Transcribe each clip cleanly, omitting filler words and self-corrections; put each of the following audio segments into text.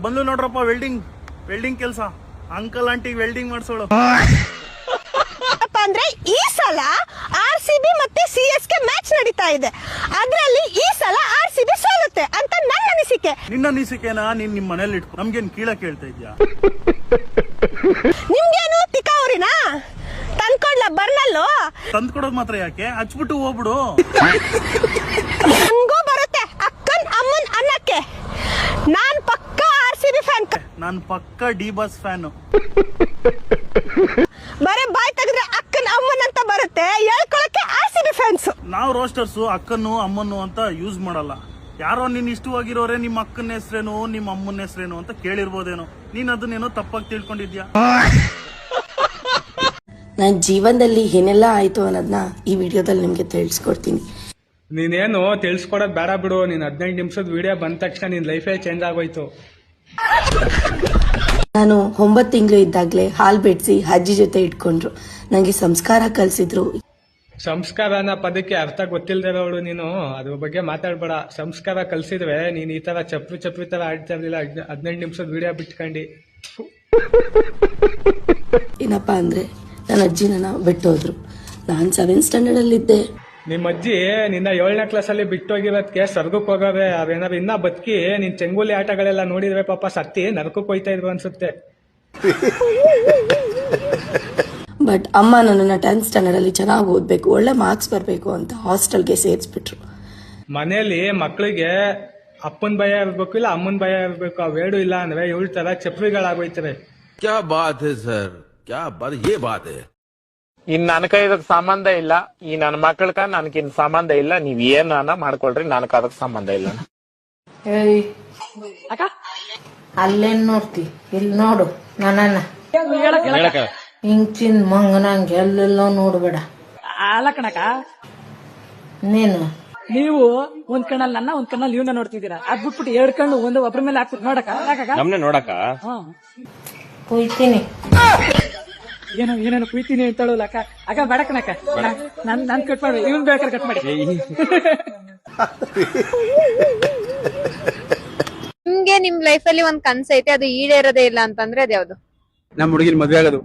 ಬಂದು ನೋಡ್ರಪ್ಪ ವೆಲ್ಡಿಂಗ್ ಕೆಲಸ ಅಂಕಲ್ ಆಂಟಿ ವೆಲ್ಡಿಂಗ್ ಮಾಡ್ಸೋಳು ಅಂದ್ರೆ ಈ ಸಲ RCB ಮತ್ತೆ CSK ಮ್ಯಾಚ್ ನಡೀತಾ ಇದೆ. ಅದರಲ್ಲಿ ಈ ಸಲ RCB ಸೋಲುತ್ತೆ ಅಂತ ನನ್ನ ಅನಿಸಿಕೆ. ನಿನ್ನ ಅನಿಸಿಕೆನಾ ನೀನ್ ನಿಮ್ ಮನೇಲಿ ಇಟ್ಕೊ, ನಮ್ಗೇನ್ ಕೀಳ ಕೇಳ್ತಾ ಇದ್ಯಾ? ನಿಮ್ಗೇನು ತಿಕಾವ್ರಿನಾ? ತಂದ್ಕೊಡ್ಲ ಬರ್ನಲ್ಲು ತಂದ್ಕೊಡೋದ್ ಮಾತ್ರ ಯಾಕೆ, ಹಚ್ಬಿಟ್ಟು ಹೋಗ್ಬಿಡು. ನಂಗೂ ಬರುತ್ತೆ ಅಕ್ಕನ್ ಅಮ್ಮನ್ ಅನ್ನಕ್ಕೆ. ನಾನ್ ಪಕ್ಕ RCB ಫ್ಯಾನ್. ನಾನ್ ಪಕ್ಕ ಡಿ ಬಾಸ್ ಫ್ಯಾನ್. ಬರೇ ಬಾಯ್ ತೆಗೆದ್ರೆ ಅಕ್ಕನ್ ಅಮ್ಮನ್ ಅಂತ ಬರುತ್ತೆ, ಹೇಳ್ಕೊಳಕ್ಕೆ RCB ಫ್ಯಾನ್ಸ್. ನಾವು ರೋಸ್ಟರ್ಸ್ ಅಕ್ಕನ್ನು ಅಮ್ಮನ್ನು ಅಂತ ಯೂಸ್ ಮಾಡಲ್ಲ. ಯಾರೋ ನಿನ್ ಇಷ್ಟವಾಗಿರೋರೆ ನಿಮ್ಮ ಅಕ್ಕನ ಹೆಸರೇನು ನಿಮ್ಮ ಅಮ್ಮನ ಹೆಸರೇನು ಅಂತ ಕೇಳಿರ್ಬೋದೇನೋ, ನೀನ್ ಅದನ್ನೇನೋ ತಪ್ಪಾಗಿ ತಿಳ್ಕೊಂಡಿದ್ಯಾ. ನನ್ನ ಜೀವನದಲ್ಲಿ ಏನೆಲ್ಲ ಆಯ್ತು ಅನ್ನೋದನ್ನ ಈ ವಿಡಿಯೋದಲ್ಲಿ ನಿಮ್ಗೆ ತಿಳಿಸ್ಕೊಡ್ತೀನಿ. ನೀನೇನು ತಿಳಿಸ್ಕೊಡೋದು ಬೇಡ ಬಿಡು. ನೀನ್ 15 ನಿಮಿಷದ ವಿಡಿಯೋ ಬಂದ ತಕ್ಷಣ ನಿನ್ ಲೈಫೇ ಚೇಂಜ್ ಆಗೋಯ್ತು. ನಾನು 9 ತಿಂಗಳು ಇದ್ದಾಗಲೇ ಹಾಲು ಬೆಡ್ಸಿ ಅಜ್ಜಿ ಜೊತೆ ಇಟ್ಕೊಂಡ್ರು. ನಂಗೆ ಸಂಸ್ಕಾರ ಕಲಿಸಿದ್ರು. ಸಂಸ್ಕಾರ ಅನ್ನೋ ಪದಕ್ಕೆ ಅರ್ಥ ಗೊತ್ತಿಲ್ದಿರೋಳು ನೀನು. ಅದ್ರ ಬಗ್ಗೆ ಮಾತಾಡ್ಬೇಡ. ಸಂಸ್ಕಾರ ಕಲ್ಸಿದ್ರೆ ನೀನ್ ಈ ತರ ಚಪ್ಪಿ ತರ ಆಡ್ತಾ ಇರ್ಲಿಲ್ಲ. 15 ನಿಮಿಷದ ವಿಡಿಯೋ ಬಿಟ್ಕೊಂಡಿ. ಏನಪ್ಪಾ ಅಂದ್ರೆ ನನ್ನ ಅಜ್ಜಿ ನನ್ನ ಬಿಟ್ಟೋದ್ರು. ನಾನು 7th ಸ್ಟ್ಯಾಂಡರ್ಡ್ ಅಲ್ಲಿ ಇದ್ದೆ. ನಿಮ್ಮ ಅಜ್ಜಿ ನಿನ್ನ 7ನೇ ಕ್ಲಾಸಲ್ಲಿ ಬಿಟ್ಟೋಗಿರೋದಕ್ಕೆ ಸ್ವರ್ಗಕ್ಕೆ ಹೋಗವೆ. ಅವೇನಾದ್ರು ಇನ್ನ ಬದುಕಿ ನಿನ್ ಚೆಂಗುಲಿ ಆಟಗಳೆಲ್ಲ ನೋಡಿದ್ರೆ ಪಾಪ ಸತ್ತಿ ನರಕಕ್ಕೆ ಹೋಯ್ತಾ ಇದ್ರು ಅನ್ಸುತ್ತೆ. ಬಟ್ ಅಮ್ಮ ನನ್ನನ್ನು 10th ಸ್ಟ್ಯಾಂಡರ್ಡ್ ಅಲ್ಲಿ ಚೆನ್ನಾಗಿ ಓದ್ಬೇಕು, ಒಳ್ಳೆ ಮಾರ್ಕ್ಸ್ ಬರಬೇಕು ಅಂತ ಹಾಸ್ಟೆಲ್ಗೆ ಸೇರಿಸ್ಬಿಟ್ರು. ಮನೇಲಿ ಮಕ್ಕಳಿಗೆ ಅಪ್ಪನ್ ಭಯ ಇರ್ಬೇಕು ಇಲ್ಲ ಅಮ್ಮನ್ ಭಯ ಇರ್ಬೇಕು, ಅವೇಡು ಇಲ್ಲ ಅಂದ್ರೆ ಇವಳ ತರ ಚಪ್ರಿಗಳಾಗೋಯ್ತವೆ. क्या बात है सर, क्या बात, ये बात है. ಇನ್ ನನಕ ಇದಕ್ ಸಂಬಂಧ ಇಲ್ಲ. ಈ ನನ್ನ ಮಕ್ಕಳಕ ನನ್ಗಿನ್ ಸಂಬಂಧ ಇಲ್ಲ. ನೀವ್ ಏನ ಮಾಡ್ಕೊಳ್ರಿ, ನನಕ ಅದಕ್ ಸಂಬಂಧ ಇಲ್ಲ. ಅಲ್ಲೇನ್ ನೋಡ್ತಿ, ಇಲ್ಲಿ ನೋಡು ನನ್ನ ಹಿಂಚಿನ್ ಮಂಗನಂಗೆ ಎಲ್ಲೆಲ್ಲೋ ನೋಡ್ಬೇಡ. ಅಲಕಣಕ ನೀನು ನೀವು ಒಂದ್ ಕಣ್ಣಲ್ಲಿ ನನ್ನ ಒಂದ್ ಕಣ್ಣಲ್ಲಿ ಇವನ್ನ ನೋಡ್ತಿದ್ದೀರಾ. ಅದ್ ಬಿಟ್ಬಿಟ್ಟು 2 ಕಣ್ಣು ಒಂದು ಒಬ್ರ ಮೇಲೆ ಹಾಕ್ಬಿಟ್ಟು ನೋಡಕ ಕುಯ್ತೀನಿ. ಏನೇನು ಕುಯ್ತೀನಿ ಅಂತಾಳಲ್ಲ ಅಕ್ಕ. ಅಕ್ಕ ಬೇಡಕನಕ, ನನ್ ಕಟ್ ಮಾಡಿ, ಇವನ್ ಬೇಕಾದ್ರೆ ಕಟ್ ಮಾಡಿ. ನಿಮ್ಗೆ ನಿಮ್ ಲೈಫ್ ಅಲ್ಲಿ ಒಂದ್ ಕನ್ಸ್ ಐತೆ, ಅದು ಈಡೇರೋದೇ ಇಲ್ಲ ಅಂತಂದ್ರೆ ಅದ್ ಯಾವ್ದು? ನಮ್ ಹುಡುಗಿನ ಮದ್ವೆ ಆಗೋದು.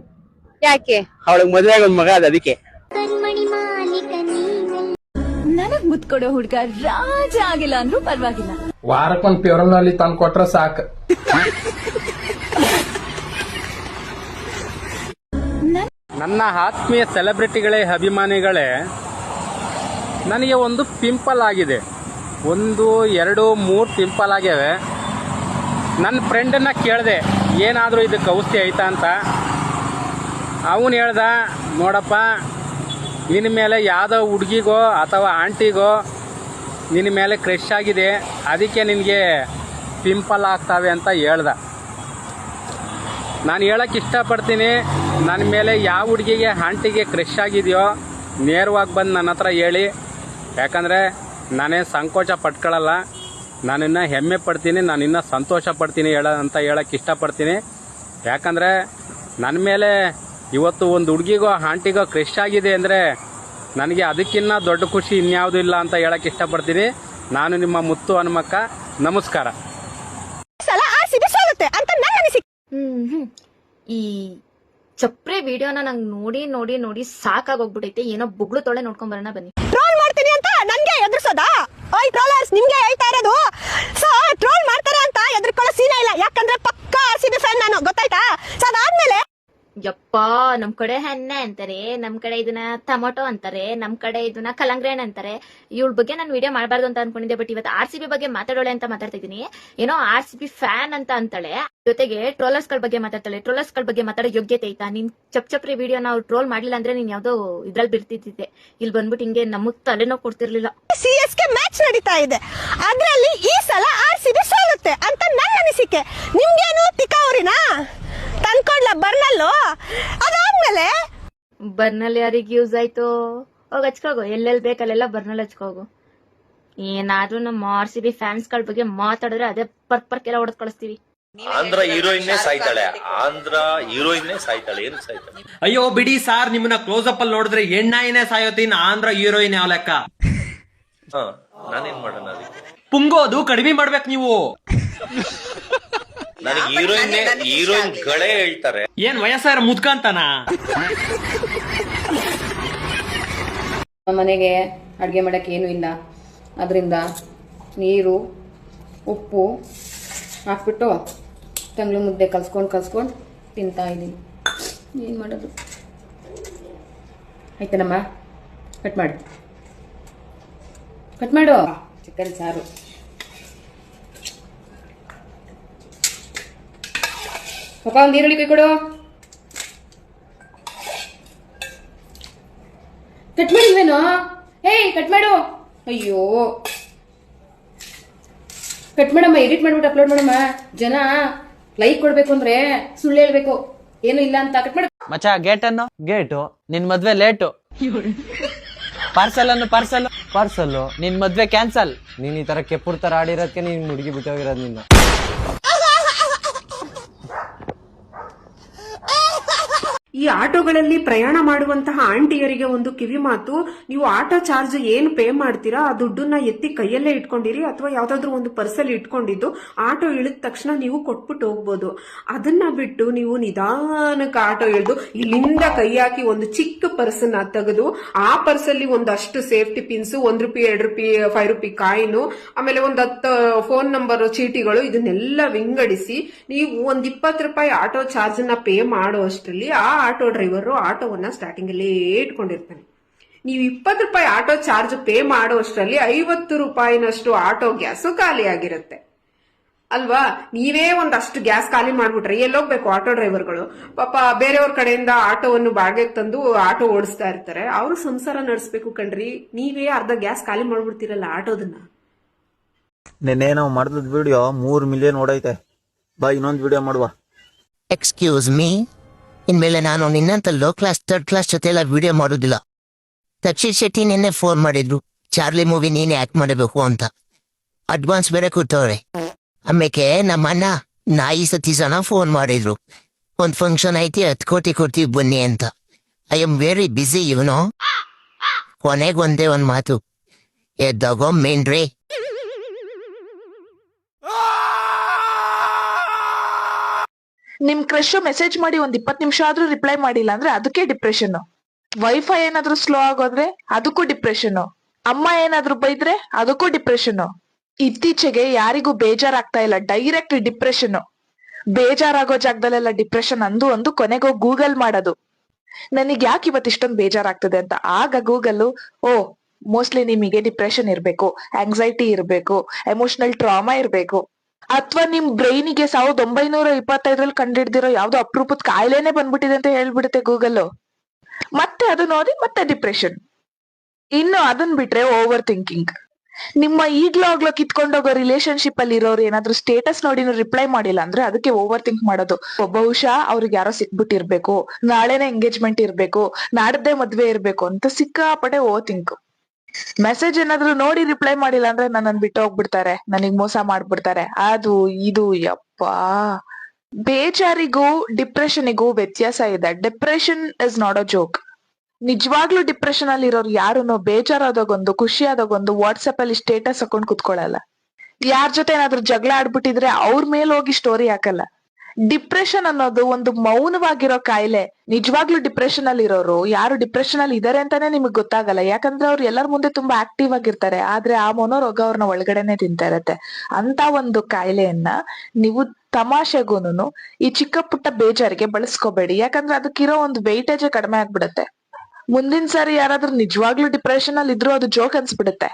ಯಾಕೆ? ಅವಳಿಗೆ ಮದ್ವೆ ಆಗೋದ್ ಮಗ ಅದ, ಅದಕ್ಕೆ. ನನಗ್ ಮುತ್ ಕೊಡೋ ಹುಡ್ಗ ರಾಜ ಆಗಿಲ್ಲ ಅಂದ್ರೂ ಪರವಾಗಿಲ್ಲ. ವಾರಕ್ಕೊಂದ್ ಪ್ಯೂರಲ್ನಲ್ಲಿ ತಂದು ಕೊಟ್ರ ಸಾಕು. ನನ್ನ ಆತ್ಮೀಯ ಸೆಲೆಬ್ರಿಟಿಗಳೇ, ಅಭಿಮಾನಿಗಳೇ, ನನಗೆ ಒಂದು ಪಿಂಪಲ್ ಆಗಿದೆ. 1, 2, 3 ಪಿಂಪಲ್ ಆಗ್ಯಾವೆ. ನನ್ನ ಫ್ರೆಂಡನ್ನ ಕೇಳಿದೆ ಏನಾದರೂ ಇದಕ್ಕೆ ಔಷಧಿ ಐತಾ ಅಂತ. ಅವನು ಹೇಳ್ದ, ನೋಡಪ್ಪ, ನಿನ್ನ ಮೇಲೆ ಯಾವುದೋ ಹುಡುಗಿಗೋ ಅಥವಾ ಆಂಟಿಗೋ ನಿನ್ನ ಮೇಲೆ ಕ್ರಶ್ ಆಗಿದೆ, ಅದಕ್ಕೆ ನಿನಗೆ ಪಿಂಪಲ್ ಆಗ್ತಾವೆ ಅಂತ ಹೇಳ್ದ. ನಾನು ಹೇಳಕ್ಕೆ ಇಷ್ಟಪಡ್ತೀನಿ, ನನ್ನ ಮೇಲೆ ಯಾವ ಹುಡುಗಿಗೆ ಆಂಟಿಗೆ ಕ್ರಶ್ ಆಗಿದೆಯೋ ನೇರವಾಗಿ ಬಂದು ನನ್ನ ಹತ್ರ ಹೇಳಿ. ಯಾಕಂದರೆ ನಾನೇ ಸಂಕೋಚ ಪಟ್ಕೊಳ್ಳಲ್ಲ, ನಾನಿನ್ನ ಹೆಮ್ಮೆ ಪಡ್ತೀನಿ, ನಾನಿನ್ನ ಸಂತೋಷ ಪಡ್ತೀನಿ ಅಂತ ಹೇಳಕ್ಕೆ ಇಷ್ಟಪಡ್ತೀನಿ. ಯಾಕಂದರೆ ನನ್ನ ಮೇಲೆ ಇವತ್ತು ಒಂದು ಹುಡುಗಿಗೋ ಆಂಟಿಗೋ ಕ್ರಶ್ ಆಗಿದೆ ಅಂದರೆ ನನಗೆ ಅದಕ್ಕಿನ್ನ ದೊಡ್ಡ ಖುಷಿ ಇನ್ಯಾವುದೂ ಇಲ್ಲ ಅಂತ ಹೇಳಕ್ಕೆ ಇಷ್ಟಪಡ್ತೀನಿ. ನಾನು ನಿಮ್ಮ ಮುತ್ತು ಹನುಮಕ್ಕ. ನಮಸ್ಕಾರ. RCB ಸೋಲುತ್ತೆ ಅಂತ ನನ್ನ ಅನಿಸಿಕೆ. ಈ ಚಪ್ರೆ ವಿಡಿಯೋನ ನಂಗೆ ನೋಡಿ ನೋಡಿ ನೋಡಿ ಸಾಕಾಗೋಗ್ಬಿಟ್ಟೈತೆ. ಏನೋ ಬುಗ್ಳು ತೊಳೆ ನೋಡ್ಕೊಂಡ್ ಬರೋಣ ಬನ್ನಿ. ಟ್ರೋಲ್ ಮಾಡ್ತೀನಿ ಅಂತ ನನ್ಗೆ ಎದುರಿಸೋದಾ? ಓಯ್ ಟ್ರೋಲರ್ಸ್, ನಿಮ್ಗೆ ಹೇಳ್ತಾ ಇರೋದು. ಸೊ ಟ್ರೋಲ್ ಮಾಡ್ತಾರೆ ಅಂತ ಎದುರ್ಕೊಳ್ಳೋ ಸೀನೇ ಇಲ್ಲ, ಯಾಕಂದ್ರೆ ಪಕ್ಕ RCB ಫ್ಯಾನ್ ನಾನು, ಗೊತ್ತಾಯ್ತಾ? ಸೊ ಅದಾದ್ಮೇಲೆ ಯಪ್ಪ, ನಮ್ ಕಡೆ ಹೆಣ್ಣೆ ಅಂತಾರೆ, ನಮ್ ಕಡೆ ಇದನ್ನ ಟೊಮೊಟೊ ಅಂತಾರೆ, ನಮ್ ಕಡೆ ಇದನ್ನ ಕಲಂಗ್ರಿ ಹಣ್ಣು ಅಂತಾರೆ. ಇವಳ ಬಗ್ಗೆ ನಾನು ವಿಡಿಯೋ ಮಾಡಬಾರ್ದು ಅಂತ ಅನ್ಕೊಂಡಿದ್ದೆ, ಬಟ್ ಇವತ್ತು RCB ಬಗ್ಗೆ ಮಾತಾಡೋಳೆ ಅಂತ ಮಾತಾಡ್ತಾ ಇದೀನಿ. ಏನೋ RCB ಫ್ಯಾನ್ ಅಂತ ಅಂತಾಳೆ, ಜೊತೆಗೆ ಟ್ರೋಲರ್ಸ್ ಗಳ ಬಗ್ಗೆ ಮಾತಾಡ್ತಾಳೆ. ಟ್ರೋಲರ್ಸ್ ಗಳ ಬಗ್ಗೆ ಮಾತಾಡೋ ಯೋಗ್ಯತೆ ಐತಾ? ನೀನ್ ಚಪ್ರಿ ವಿಡಿಯೋ ನಾವು ಟ್ರೋಲ್ ಮಾಡ್ಲಿಲ್ಲ ಅಂದ್ರೆ ನೀನ್ ಯಾವ್ದೋ ಇದ್ರಲ್ಲಿ ಬಿಡ್ತಿದ್ದೆ. ಇಲ್ಲಿ ಬಂದ್ಬಿಟ್ಟು ಹಿಂಗೆ ನಮಗ್ ತಲೆನೋ ಕೊಡ್ತಿರ್ಲಿಲ್ಲ. CSK ಮ್ಯಾಚ್ ನಡೀತಾ ಇದೆ, ಅದ್ರಲ್ಲಿ ಈ ಸಲ RCB ಸೋಲುತ್ತೆ ಅಂತ ನನ್ನ ಅನಿಸಿಕೆ. ನಿಮ್ಗೇನು ತಿಕಾವ್ರಿನಾ? ತಂದ್ಕೊಡ್ಲ ಬರ್ನಲ್ಲು. ಅದಾದ್ಮೇಲೆ ಬರ್ನಲ್ಲಿ ಯಾರಿಗ್ ಯೂಸ್ ಆಯ್ತು? ಹೋಗ್ ಹಚ್ಕೋಗು, ಎಲ್ಲೆಲ್ಲಿ ಬೇಕಲ್ಲೆಲ್ಲ ಬರ್ನಲ್ಲಿ ಹಚ್ಕೋಗು. ಏನಾದ್ರೂ ನಮ್ಮ RCB ಫ್ಯಾನ್ಸ್ ಗಳ ಬಗ್ಗೆ ಮಾತಾಡಿದ್ರೆ ಅದೇ ಪರ್ಕೆಲ್ಲ ಹೊಡೆದ್ ಕಳಿಸ್ತೀವಿ. ಆಂಧ್ರ ಹೀರೋಯಿನ್ನೇ ಸಾಯ್ತಾಳೆ, ಆಂಧ್ರ ಹೀರೋಯಿನ್ನೇ ಸಾಯ್ತಾಳೆ. ಏನು ಸಾಯ್ತಾಳೆ? ಅಯ್ಯೋ ಬಿಡಿ ಸಾರ್, ನಿಮ್ಮನ್ನ ಕ್ಲೋಸ್ ಅಪ್ ಅಲ್ಲಿ ನೋಡಿದ್ರೆ ಎಣ್ಣಾಯಿನೇ ಸಾಯೋತೀನಿ, ಆಂಧ್ರ ಹೀರೋಯಿನ್ ಯಾವ ಲೆಕ್ಕ? ನಾನೇನ್ ಮಾಡೋಣ ಅದಕ್ಕೆ? ಪುಂಗೋದು ಕಡಿಮೆ ಮಾಡ್ಬೇಕು ನೀವು. ನನಗೆ ಹೀರೋಯಿನ್ಗಳೇ ಹೇಳ್ತಾರೆ. ಏನ್ ವಯಸ್ಸಾರ ಮುದ್ಕಂತಾನ? ನಮ್ಮ ಮನೆಗೆ ಅಡುಗೆ ಮಾಡೋಕ್ಕೆ ಏನೂ ಇಲ್ಲ, ಅದರಿಂದ ನೀರು ಉಪ್ಪು ಹಾಕ್ಬಿಟ್ಟು ತಂಗ್ಳು ಮುದ್ದೆ ಕಲ್ಸ್ಕೊಂಡು ತಿಂತಾ ಇದ್ದೀನಿ. ಏನು ಮಾಡೋದು? ಆಯ್ತೇನಮ್ಮ, ಕಟ್ ಮಾಡು ಚಿಕನ್ ಸಾರು. ಪಾಪ ಒಂದು ಈರುಳ್ಳಿ ಕೈ ಕೊಡು. ಕಟ್ ಮಾಡಿಲ್ವೇನೋ? ಕಟ್ ಮಾಡು. ಅಯ್ಯೋ, ಕಟ್ ಮಾಡಮ್ಮ, ಎಡಿಟ್ ಮಾಡ್ಬಿಟ್ಟು ಅಪ್ಲೋಡ್ ಮಾಡಮ್ಮ. ಜನ ಲೈಕ್ ಕೊಡ್ಬೇಕು ಅಂದ್ರೆ ಸುಳ್ಳು ಹೇಳ್ಬೇಕು, ಏನು ಇಲ್ಲ ಅಂತ. ಕಟ್ ಮಾಡು ಮಚ್ಚ. ಗೇಟು ನಿನ್ ಮದ್ವೆ ಲೇಟು. ಪಾರ್ಸಲ್ ನಿನ್ ಮದ್ವೆ ಕ್ಯಾನ್ಸಲ್. ನೀನ್ ಈ ತರ ಕೆಪ್ಪುರ್ ತರ ಆಡಿರೋದಕ್ಕೆ ನೀನ್ ಹುಡುಗಿ ಬಿಟ್ಟೋಗಿರೋದು. ನಿನ್ನ ಈ ಆಟೋಗಳಲ್ಲಿ ಪ್ರಯಾಣ ಮಾಡುವಂತಹ ಆಂಟಿಯರಿಗೆ ಒಂದು ಕಿವಿ ಮಾತು: ನೀವು ಆಟೋ ಚಾರ್ಜ್ ಏನು ಪೇ ಮಾಡ್ತೀರಾ ಆ ದುಡ್ಡನ್ನ ಎತ್ತಿ ಕೈಯಲ್ಲೇ ಇಟ್ಕೊಂಡಿರಿ, ಅಥವಾ ಯಾವ್ದಾದ್ರು ಒಂದು ಪರ್ಸಲ್ಲಿ ಇಟ್ಕೊಂಡಿದ್ದು ಆಟೋ ಇಳಿದ ತಕ್ಷಣ ನೀವು ಕೊಟ್ಬಿಟ್ಟು ಹೋಗ್ಬೋದು. ಅದನ್ನ ಬಿಟ್ಟು ನೀವು ನಿಧಾನಕ್ಕೆ ಆಟೋ ಇಳಿದು ಇಲ್ಲಿಂದ ಕೈ ಹಾಕಿ ಒಂದು ಚಿಕ್ಕ ಪರ್ಸನ್ನ ತೆಗೆದು ಆ ಪರ್ಸಲ್ಲಿ ಒಂದಷ್ಟು ಸೇಫ್ಟಿ ಪಿನ್ಸ್, ₹1, ₹2, ₹5 ಕಾಯಿನು, ಆಮೇಲೆ ಒಂದು 10 ಫೋನ್ ನಂಬರ್ ಚೀಟಿಗಳು, ಇದನ್ನೆಲ್ಲ ವಿಂಗಡಿಸಿ ನೀವು ಒಂದು ₹20 ಆಟೋ ಚಾರ್ಜ್ ನ ಪೇ ಮಾಡೋ ಅಷ್ಟರಲ್ಲಿ ಆ ಆಟೋ ಡ್ರೈವರ್ ಆಟೋವನ್ನ ಸ್ಟಾರ್ಟಿಂಗ್ ಅಲ್ಲೇ ಇಟ್ಕೊಂಡಿರ್ತಾನೆ. ನೀವು ₹20 ಆಟೋ ಚಾರ್ಜ್ ಪೇ ಮಾಡೋ ಅಷ್ಟರಲ್ಲಿ ₹50 ಆಟೋ ಗ್ಯಾಸ್ ಖಾಲಿ ಆಗಿರುತ್ತೆ ಅಲ್ವಾ? ನೀವೇ ಒಂದಷ್ಟು ಗ್ಯಾಸ್ ಖಾಲಿ ಮಾಡ್ಬಿಟ್ರೆ ಎಲ್ಲೋಗ್ಬೇಕು ಆಟೋ ಡ್ರೈವರ್ಗಳು? ಪಾಪ ಬೇರೆಯವ್ರ ಕಡೆಯಿಂದ ಆಟೋವನ್ನು ಬಾಡಿಗೆ ತಂದು ಆಟೋ ಓಡಿಸ್ತಾ ಇರ್ತಾರೆ, ಅವರು ಸಂಸಾರ ನಡೆಸ್ಬೇಕು ಕಣ್ರಿ. ನೀವೇ ಅರ್ಧ ಗ್ಯಾಸ್ ಖಾಲಿ ಮಾಡ್ಬಿಡ್ತೀರಲ್ಲ ಆಟೋದನ್ನ. ನೆನ್ನೆ ನಾವು ಮಾಡಿದ ವಿಡಿಯೋ 3 ಮಿಲಿಯನ್ ಓಡೈತೆ. ಬಾ ಇನ್ನೊಂದು ವಿಡಿಯೋ ಮಾಡುವ. ಎಕ್ಸ್ಕ್ಯೂಸ್ ಮೀ, ಇನ್ಮೇಲೆ ನಾನು ನಿನ್ನಂತ ಲೋ ಕ್ಲಾಸ್ 3rd ಕ್ಲಾಸ್ ಜೊತೆ ಎಲ್ಲ ವಿಡಿಯೋ ಮಾಡೋದಿಲ್ಲ. ರಕ್ಷಿತ್ ಶೆಟ್ಟಿ ನಿನ್ನೆ ಫೋನ್ ಮಾಡಿದ್ರು, ಚಾರ್ಲಿ ಮೂವಿ ನೀನೇ ಆಕ್ಟ್ ಮಾಡಬೇಕು ಅಂತ. ಅಡ್ವಾನ್ಸ್ ಬೇರೆ ಕೊಟ್ಟವ್ರೆ. ಆಮೇಲೆ ನಮ್ಮ ಅಣ್ಣ ನಾಯಿ ಸತೀಸನ ಫೋನ್ ಮಾಡಿದ್ರು, ಒಂದ್ ಫಂಕ್ಷನ್ ಐತಿ 10 ಕೋಟಿ ಕೊಡ್ತೀವಿ ಬನ್ನಿ ಅಂತ. ಐ ಆಮ್ ವೆರಿ ಬಿಸಿ ಇವನು. ಕೊನೆಗೆ ಒಂದೇ ಒಂದ್ ಮಾತು, ಎದ್ದಾಗೋ ಮೇನ್ರಿ. ನಿಮ್ ಕ್ರಶ್ ಮೆಸೇಜ್ ಮಾಡಿ ಒಂದ್ 20 ನಿಮಿಷ ಆದ್ರೂ ರಿಪ್ಲೈ ಮಾಡಿಲ್ಲ ಅಂದ್ರೆ ಅದಕ್ಕೆ ಡಿಪ್ರೆಷನ್. ವೈಫೈ ಏನಾದ್ರೂ ಸ್ಲೋ ಆಗೋದ್ರೆ ಅದಕ್ಕೂ ಡಿಪ್ರೆಷನ್. ಅಮ್ಮ ಏನಾದ್ರೂ ಬೈದ್ರೆ ಅದಕ್ಕೂ ಡಿಪ್ರೆಷನ್. ಇತ್ತೀಚೆಗೆ ಯಾರಿಗೂ ಬೇಜಾರಾಗ್ತಾ ಇಲ್ಲ, ಡೈರೆಕ್ಟ್ ಡಿಪ್ರೆಷನ್. ಬೇಜಾರಾಗೋ ಜಾಗದಲ್ಲೆಲ್ಲ ಡಿಪ್ರೆಷನ್ ಅಂದು ಕೊನೆಗೋ ಗೂಗಲ್ ಮಾಡೋದು, ನನಗ್ ಯಾಕೆ ಇವತ್ತು ಇಷ್ಟೊಂದು ಬೇಜಾರಾಗ್ತದೆ ಅಂತ. ಆಗ ಗೂಗಲ್, ಮೋಸ್ಟ್ಲಿ ನಿಮಗೆ ಡಿಪ್ರೆಷನ್ ಇರ್ಬೇಕು, ಆಂಗ್ಸೈಟಿ ಇರ್ಬೇಕು, ಎಮೋಷನಲ್ ಟ್ರಾಮಾ ಇರ್ಬೇಕು, ಅಥವಾ ನಿಮ್ ಬ್ರೈನಿಗೆ 1925 ಕಂಡಿಡ್ದಿರೋ ಯಾವ್ದೋ ಅಪರೂಪದ ಕಾಯಿಲೆನೆ ಬಂದ್ಬಿಟ್ಟಿದೆ ಅಂತ ಹೇಳ್ಬಿಡುತ್ತೆ ಗೂಗಲ್. ಮತ್ತೆ ಅದು ನೋಡಿ ಮತ್ತೆ ಡಿಪ್ರೆಷನ್. ಇನ್ನು ಅದನ್ ಬಿಟ್ರೆ ಓವರ್ ಥಿಂಕಿಂಗ್. ನಿಮ್ಮ ಈಗ್ಲೋ ಕಿತ್ಕೊಂಡೋಗೋ ರಿಲೇಶನ್ಶಿಪ್ ಅಲ್ಲಿ ಇರೋರು ಏನಾದ್ರು ಸ್ಟೇಟಸ್ ನೋಡಿ ರಿಪ್ಲೈ ಮಾಡಿಲ್ಲ ಅಂದ್ರೆ ಅದಕ್ಕೆ ಓವರ್ ಥಿಂಕ್ ಮಾಡೋದು. ಬಹುಶಃ ಅವ್ರಿಗೆ ಯಾರೋ ಸಿಕ್ಬಿಟ್ಟಿರ್ಬೇಕು, ನಾಳೆನೆ ಎಂಗೇಜ್ಮೆಂಟ್ ಇರ್ಬೇಕು, ನಾಡ್ದೇ ಮದ್ವೆ ಇರ್ಬೇಕು ಅಂತ ಸಿಕ್ಕಾಪಟ್ಟೆ ಓವರ್ ಥಿಂಕ್. ಮೆಸೇಜ್ ಏನಾದ್ರು ನೋಡಿ ರಿಪ್ಲೈ ಮಾಡಿಲ್ಲ ಅಂದ್ರೆ ನನ್ನನ್ ಬಿಟ್ಟು ಹೋಗ್ಬಿಡ್ತಾರೆ, ನನಗ್ ಮೋಸ ಮಾಡ್ಬಿಡ್ತಾರೆ, ಅದು ಇದು. ಯಪ್ಪಾ, ಬೇಜಾರಿಗೂ ಡಿಪ್ರೆಷನ್ಗೂ ವ್ಯತ್ಯಾಸ ಇದೆ. Depression is not a joke. ನಿಜವಾಗ್ಲೂ ಡಿಪ್ರೆಷನ್ ಅಲ್ಲಿ ಇರೋರು ಯಾರು ಬೇಜಾರಾದಾಗೊಂದು, ಖುಷಿ ಆದಾಗೊಂದು ವಾಟ್ಸ್ಆಪ್ ಅಲ್ಲಿ ಸ್ಟೇಟಸ್ ಹಾಕೊಂಡ್ ಕುತ್ಕೊಳ್ಳಲ್ಲ. ಯಾರ ಜೊತೆ ಏನಾದ್ರು ಜಗಳ ಆಡ್ಬಿಟ್ಟಿದ್ರೆ ಅವ್ರ ಮೇಲೆ ಹೋಗಿ ಸ್ಟೋರಿ ಹಾಕಲ್ಲ. ಡಿಪ್ರೆಷನ್ ಅನ್ನೋದು ಒಂದು ಮೌನವಾಗಿರೋ ಕಾಯಿಲೆ. ನಿಜವಾಗ್ಲೂ ಡಿಪ್ರೆಷನ್ ಅಲ್ಲಿ ಇರೋರು ಯಾರು ಡಿಪ್ರೆಷನ್ ಅಲ್ಲಿ ಇದಾರೆ ಅಂತಾನೆ ನಿಮಗ್ ಗೊತ್ತಾಗಲ್ಲ, ಯಾಕಂದ್ರೆ ಅವ್ರು ಎಲ್ಲರ ಮುಂದೆ ತುಂಬಾ ಆಕ್ಟಿವ್ ಆಗಿರ್ತಾರೆ, ಆದ್ರೆ ಆ ಮನೋರೋಗ ಅವ್ರನ್ನ ಒಳಗಡೆನೆ ತಿಂತಾ ಇರತ್ತೆ. ಅಂತ ಒಂದು ಕಾಯಿಲೆಯನ್ನ ನೀವು ತಮಾಷೆಗೂನು ಈ ಚಿಕ್ಕ ಪುಟ್ಟ ಬೇಜಾರಿಗೆ ಬಳಸ್ಕೋಬೇಡಿ, ಯಾಕಂದ್ರೆ ಅದಕ್ಕಿರೋ ಒಂದು ವೆಯ್ಟೇಜ್ ಕಡಿಮೆ ಆಗ್ಬಿಡುತ್ತೆ. ಮುಂದಿನ ಸಾರಿ ಯಾರಾದ್ರೂ ನಿಜವಾಗ್ಲೂ ಡಿಪ್ರೆಷನ್ ಅಲ್ಲಿ ಇದ್ರು ಅದು ಜೋಕ್ ಅನ್ಸ್ಬಿಡುತ್ತೆ.